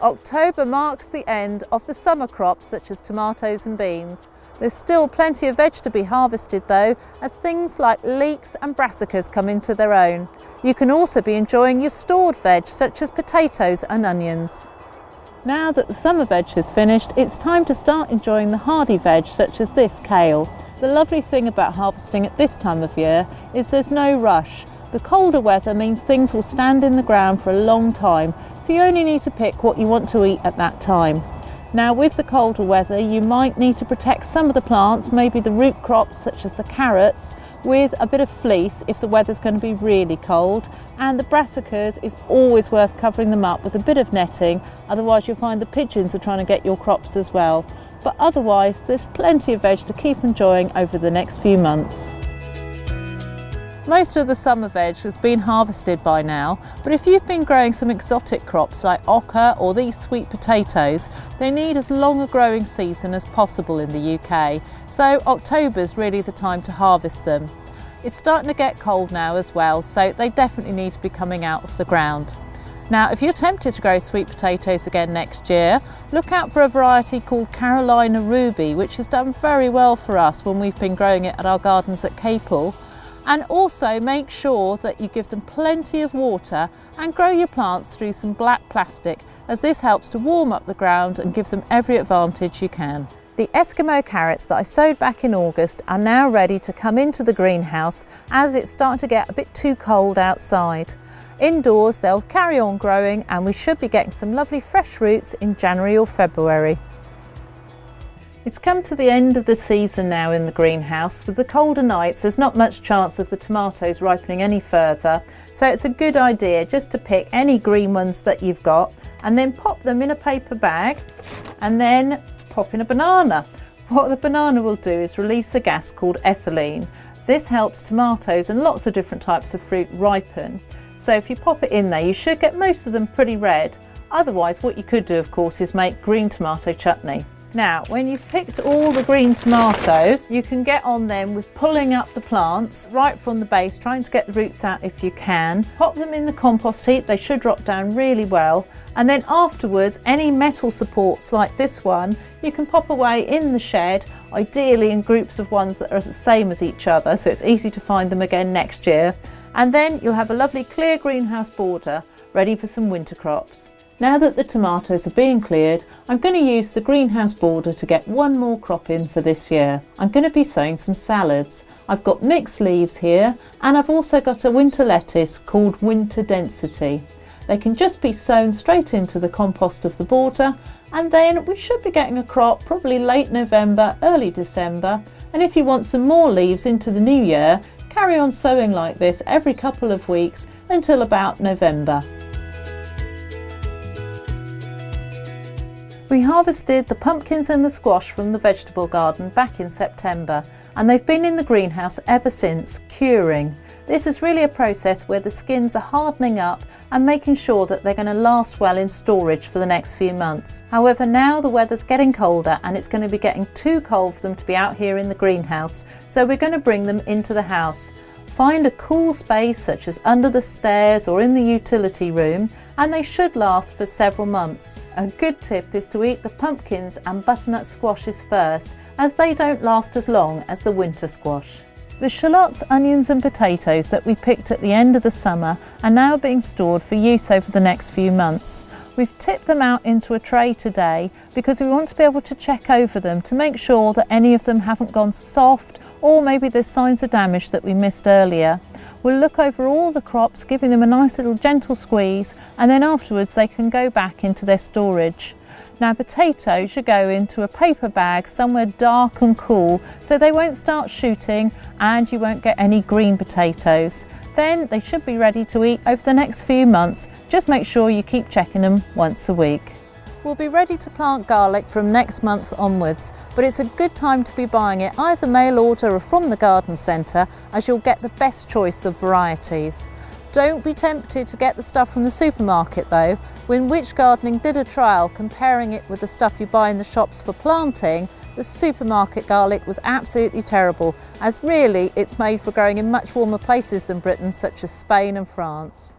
October marks the end of the summer crops such as tomatoes and beans. There's still plenty of veg to be harvested though, as things like leeks and brassicas come into their own. You can also be enjoying your stored veg such as potatoes and onions. Now that the summer veg is finished, it's time to start enjoying the hardy veg such as this kale. The lovely thing about harvesting at this time of year is there's no rush. The colder weather means things will stand in the ground for a long time, so you only need to pick what you want to eat at that time. Now with the colder weather, you might need to protect some of the plants, maybe the root crops such as the carrots, with a bit of fleece if the weather's going to be really cold. And the brassicas is always worth covering them up with a bit of netting, otherwise you'll find the pigeons are trying to get your crops as well. But otherwise there's plenty of veg to keep enjoying over the next few months. Most of the summer veg has been harvested by now, but if you've been growing some exotic crops like okra or these sweet potatoes, they need as long a growing season as possible in the UK, so October's really the time to harvest them. It's starting to get cold now as well, so they definitely need to be coming out of the ground. Now, if you're tempted to grow sweet potatoes again next year, look out for a variety called Carolina Ruby, which has done very well for us when we've been growing it at our gardens at Capel. And also make sure that you give them plenty of water and grow your plants through some black plastic, as this helps to warm up the ground and give them every advantage you can. The Eskimo carrots that I sowed back in August are now ready to come into the greenhouse as it's starting to get a bit too cold outside. Indoors they'll carry on growing and we should be getting some lovely fresh roots in January or February. It's come to the end of the season now in the greenhouse. With the colder nights, there's not much chance of the tomatoes ripening any further, so it's a good idea just to pick any green ones that you've got and then pop them in a paper bag and then pop in a banana. What the banana will do is release a gas called ethylene. This helps tomatoes and lots of different types of fruit ripen. So if you pop it in there, you should get most of them pretty red. Otherwise, what you could do, of course, is make green tomato chutney. Now, when you've picked all the green tomatoes, you can get on them with pulling up the plants right from the base, trying to get the roots out if you can. Pop them in the compost heap, they should drop down really well. And then afterwards, any metal supports like this one, you can pop away in the shed, ideally in groups of ones that are the same as each other, so it's easy to find them again next year. And then you'll have a lovely clear greenhouse border ready for some winter crops. Now that the tomatoes are being cleared, I'm going to use the greenhouse border to get one more crop in for this year. I'm going to be sowing some salads. I've got mixed leaves here, and I've also got a winter lettuce called Winter Density. They can just be sown straight into the compost of the border, and then we should be getting a crop probably late November, early December. And if you want some more leaves into the new year, carry on sowing like this every couple of weeks until about November. We harvested the pumpkins and the squash from the vegetable garden back in September, and they've been in the greenhouse ever since, curing. This is really a process where the skins are hardening up and making sure that they're going to last well in storage for the next few months. However, now the weather's getting colder and it's going to be getting too cold for them to be out here in the greenhouse, so we're going to bring them into the house. Find a cool space such as under the stairs or in the utility room, and they should last for several months. A good tip is to eat the pumpkins and butternut squashes first, as they don't last as long as the winter squash. The shallots, onions and potatoes that we picked at the end of the summer are now being stored for use over the next few months. We've tipped them out into a tray today because we want to be able to check over them to make sure that any of them haven't gone soft, or maybe there's signs of damage that we missed earlier. We'll look over all the crops, giving them a nice little gentle squeeze, and then afterwards they can go back into their storage. Now, potatoes should go into a paper bag somewhere dark and cool so they won't start shooting and you won't get any green potatoes. Then they should be ready to eat over the next few months. Just make sure you keep checking them once a week. We'll be ready to plant garlic from next month onwards, but it's a good time to be buying it either mail order or from the garden centre, as you'll get the best choice of varieties. Don't be tempted to get the stuff from the supermarket though. When Witch Gardening did a trial comparing it with the stuff you buy in the shops for planting, the supermarket garlic was absolutely terrible, as really it's made for growing in much warmer places than Britain, such as Spain and France.